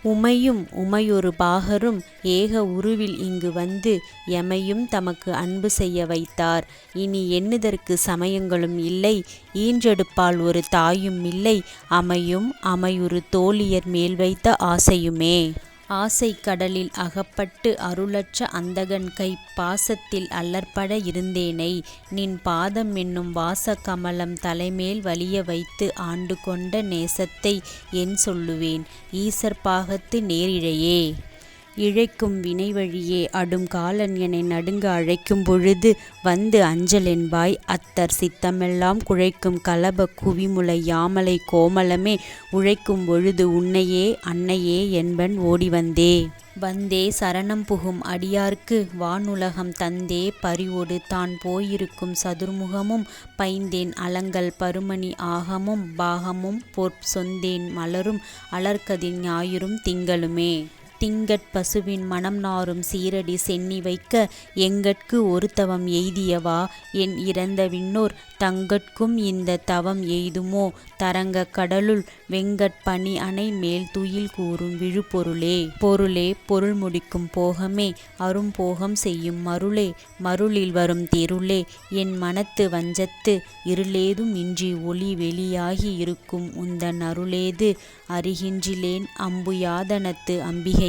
உமையும் உமையொரு பாகரும் ஏக உருவில் இங்கு வந்து எமையும் தமக்கு அன்பு செய்ய வைத்தார். இனி எண்ணுதற்கு சமயங்களும் இல்லை, ஈன்றெடுப்பால் ஒரு தாயும் இல்லை, அமையும் அமையுறு தோழியர் மேல் வைத்த ஆசையுமே. ஆசைக் கடலில் அகப்பட்டு அருளற்ற அந்தகன் கைப் பாசத்தில் அல்லற்பட இருந்தேனை, நின் பாதம் என்னும் வாசக் கமலம் தலைமேல் வலிய வைத்து ஆண்டு கொண்ட நேசத்தை என் சொல்லுவேன். ஈசர் பாகத்து நேரிழையே. இழைக்கும் வினைவழியே அடும் காலன் எனை நடுங்க அழைக்கும் பொழுது வந்து அஞ்சலென்பாய், அத்தர் சித்தமெல்லாம் குழைக்கும் கலப குவிமுலை யாமலை கோமளமே, உழைக்கும் பொழுது உன்னையே அன்னையே என்பன் ஓடிவந்தே. வந்தே சரணம் புகும் அடியார்க்கு வானுலகம் தந்தே, பரிவொடு தான் போயிருக்கும் சதுர்முகமும் பைந்தேன் அலங்கல் பருமணி ஆகமும் பாகமும் சொந்தேன் மலரும் அலர்கதிர் ஞாயிறும் திங்களுமே. திங்கட் பசுவின் மனம் நாரும் சீரடி சென்னி வைக்க, எங்கட்கு ஒரு தவம் எய்தியவா என் இறந்த விண்ணோர், தங்கட்கும் இந்த தவம் எய்துமோ தரங்க கடலுள், வெங்கட் பனி அணை மேல் துயில் கூறும் விழுப்பொருளே. பொருளே பொருள் முடிக்கும் போகமே, அரும்போகம் செய்யும் மருளே, மருளில் வரும் தெருளே, என் மனத்து வஞ்சத்து இருளேதும் இன்றி ஒளி வெளியாகி இருக்கும் உந்தன் அருளேது அறிகின்றிலேன் அம்பு யாதனத்து அம்பிகையே.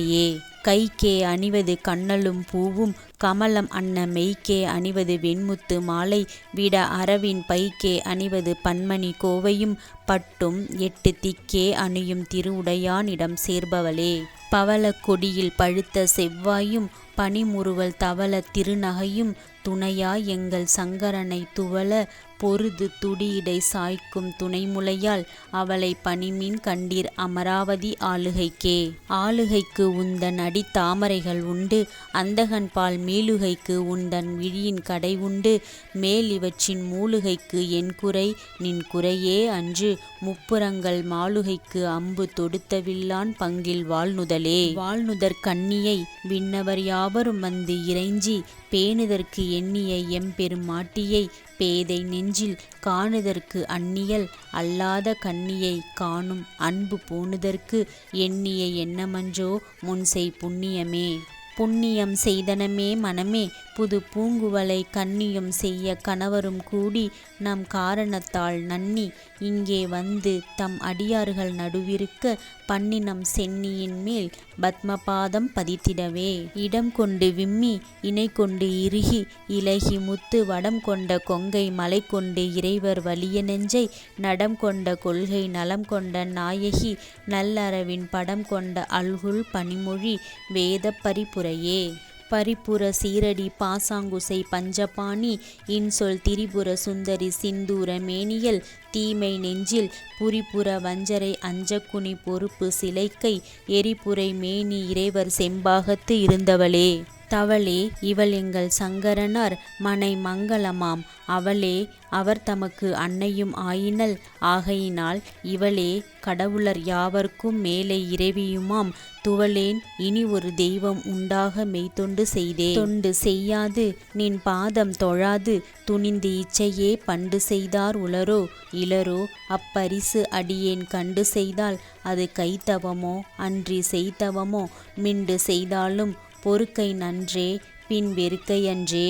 கைக்கே அணிவது கண்ணலும் பூவும் கமலம் அன்ன மெய்க்கே அணிவது வெண்முத்து மாலை, விட அரவின் பைக்கே அணிவது பன்மணி கோவையும் பட்டும் எட்டு திக்கே அணியும் திருவுடையானிடம் சேர்பவளே. பவளக் கொடியில் பழுத்த செவ்வாயும் பனிமுறுவல் தவள திருநகையும், துணையா எங்கள் சங்கரனை துவள பொருது துடியிடை சாய்க்கும் துணைமுலையால், அவளை பனிமீன் கண்டீர் அமராவதி ஆளுகைக்கே. ஆளுகைக்கு உந்தன் அடி தாமரைகள் உண்டு, அந்தகன் பால் மீளுகைக்கு உந்தன் விழியின் கடை உண்டு, மேல் இவற்றின் மூளுகைக்கு என் குறை நின் குறையே அன்று, முப்புறங்கள் மாளுகைக்கு அம்பு தொடுத்த வில்லான் பங்கில் வாழ்நுதலே. வாழ்நுதற் கண்ணியை விண்ணவர் யாவரும் வந்து இறைஞ்சி, பேணுதற்கு எண்ணிய எம்பெருமாட்டியை பேதை நெஞ்சில் காணுதற்கு அந்நியல் அல்லாத கண்ணியை காணும் அன்பு பூணுதற்கு எண்ணிய எண்ணமன்றோ முன்செய் புண்ணியமே. புண்ணியம் செய்தனமே மனமே, புது பூங்குவலை கண்ணியும் செய்ய கணவரும் கூடி நம் காரணத்தால் நன்னி இங்கே வந்து தம் அடியார்கள் நடுவிருக்க, பன்னினம் சென்னியின் மேல் பத்மபாதம் பதித்திடவே. இடம் கொண்டு விம்மி இணை கொண்டு இறுகி இலகி முத்து வடம் கொண்ட கொங்கை மலை கொண்டு இறைவர் வலிய நெஞ்சை, நடம் கொண்ட கொள்கை நலம் கொண்ட நாயகி நல்லறவின் படம் கொண்ட அல்குல் பனிமொழி வேத பரிபுரையே. பரிபுர சீரடி பாசாங்குசை பஞ்சபாணி இன்சொல் திரிபுர சுந்தரி சிந்தூர மேனியல், தீமை நெஞ்சில் புரிபுர வஞ்சரை அஞ்சக்குனி பொறுப்பு சிலைக்கை, எரிபுரை மேனி இறைவர் செம்பாகத்து இருந்தவளே. தவளே இவள் எங்கள் சங்கரனார் மனை மங்களமாம், அவளே அவர் தமக்கு அன்னையும் ஆயினள், ஆகையினால் இவளே கடவுளர் யாவர்க்கும் மேலை இறைவியுமாம், துவளேன் இனி ஒரு தெய்வம் உண்டாக மெய்த்தொண்டு செய்தே. தொண்டு செய்யாது நின் பாதம் தொழாது துணிந்து இச்சையே பண்டு செய்தார் உளரோ இளரோ, அப்பரிசு அடியேன் கண்டு செய்தால் அது கைத்தவமோ அன்றி செய்தவமோ, மிண்டு செய்தாலும் பொறுக்கை நன்றே பின் வெறுக்கையன்றே.